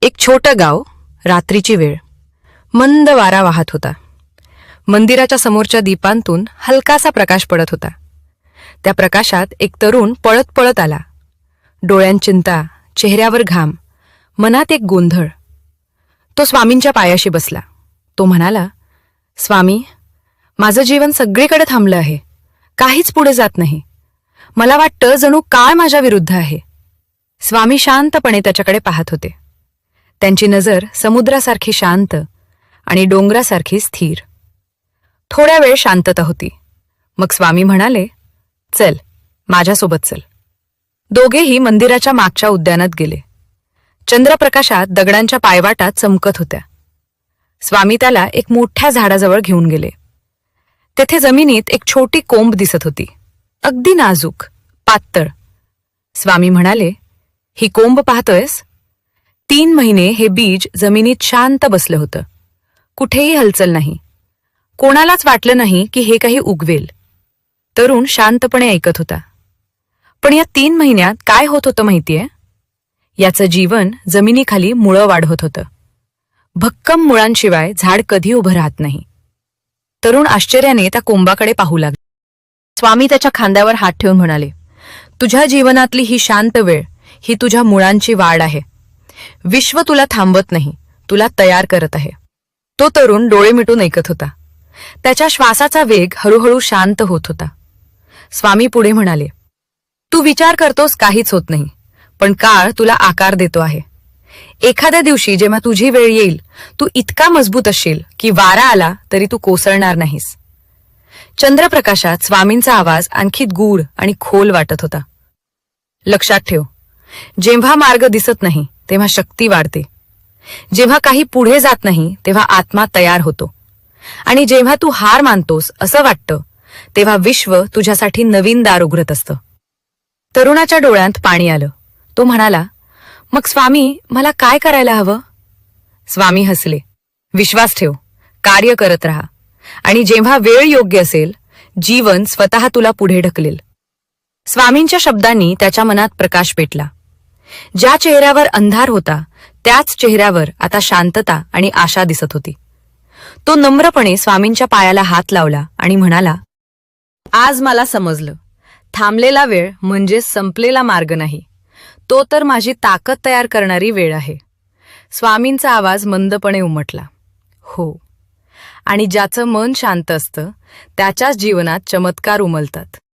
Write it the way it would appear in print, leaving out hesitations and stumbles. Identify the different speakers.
Speaker 1: एक छोटं गाव, रात्रीची वेळ. मंद वारा वाहत होता. मंदिराच्या समोरच्या दीपांतून हलकासा प्रकाश पडत होता. त्या प्रकाशात एक तरुण पळत पळत आला. डोळ्यांत चिंता, चेहऱ्यावर घाम, मनात एक गोंधळ. तो स्वामींच्या पायाशी बसला. तो म्हणाला, स्वामी, माझं जीवन सगळीकडे थांबलं आहे. काहीच पुढे जात नाही. मला वाटतं जणू काळ माझ्या विरुद्ध आहे. स्वामी शांतपणे त्याच्याकडे पाहत होते. त्यांची नजर समुद्रासारखी शांत आणि डोंगरासारखी स्थिर. थोड्या वेळ शांतता होती. मग स्वामी म्हणाले, चल, माझ्यासोबत चल. दोघेही मंदिराच्या मागच्या उद्यानात गेले. चंद्रप्रकाशात दगडांच्या पायवाटा चमकत होत्या. स्वामी त्याला एक मोठ्या झाडाजवळ घेऊन गेले. तेथे जमिनीत एक छोटी कोंब दिसत होती, अगदी नाजूक, पातळ. स्वामी म्हणाले, ही कोंब पाहतोयस? 3 महिने हे बीज जमिनीत शांत बसलं होतं. कुठेही हलचल नाही. कोणालाच वाटलं नाही की हे काही उगवेल. तरुण शांतपणे ऐकत होता. पण या 3 महिन्यात काय होत होतं माहितीये? याचं जीवन जमिनीखाली मुळं वाढवत होतं. भक्कम मुळांशिवाय झाड कधी उभं राहत नाही. तरुण आश्चर्याने त्या कोंबाकडे पाहू लागले. स्वामी त्याच्या खांद्यावर हात ठेवून म्हणाले, तुझ्या जीवनातली ही शांत वेळ, ही तुझ्या मुळांची वाढ आहे. विश्व तुला थांबवत नाही, तुला तयार करत आहे. तो तरुण डोळे मिटून ऐकत होता. त्याच्या श्वासाचा वेग हळूहळू शांत होत होता. स्वामी पुढे म्हणाले, तू विचार करतोस काहीच होत नाही, पण काळ तुला आकार देतो आहे. एखाद्या दिवशी जेव्हा तुझी वेळ येईल, तू इतका मजबूत असशील की वारा आला तरी तू कोसळणार नाहीस. चंद्रप्रकाशात स्वामींचा आवाज आणखी गूढ आणि खोल वाटत होता. लक्षात ठेव, जेव्हा मार्ग दिसत नाही तेव्हा शक्ती वाढते. जेव्हा काही पुढे जात नाही तेव्हा आत्मा तयार होतो. आणि जेव्हा तू हार मानतोस असं वाटतं, तेव्हा विश्व तुझ्यासाठी नवीन दार उघडत असतं. तरुणाच्या डोळ्यात पाणी आलं. तो म्हणाला, मग स्वामी, मला काय करायला हवं? स्वामी हसले, विश्वास ठेव, कार्य करत राहा, आणि जेव्हा वेळ योग्य असेल, जीवन स्वतः तुला पुढे ढकलेल. स्वामींच्या शब्दांनी त्याच्या मनात प्रकाश पेटला. ज्या चेहऱ्यावर अंधार होता त्याच चेहऱ्यावर आता शांतता आणि आशा दिसत होती. तो नम्रपणे स्वामींच्या पायाला हात लावला आणि म्हणाला, आज मला समजलं, थांबलेला वेळ म्हणजे संपलेला मार्ग नाही, तो तर माझी ताकद तयार करणारी वेळ आहे. स्वामींचा आवाज मंदपणे उमटला, हो, आणि ज्याचं मन शांत असतं त्याच्याच जीवनात चमत्कार उमलतात.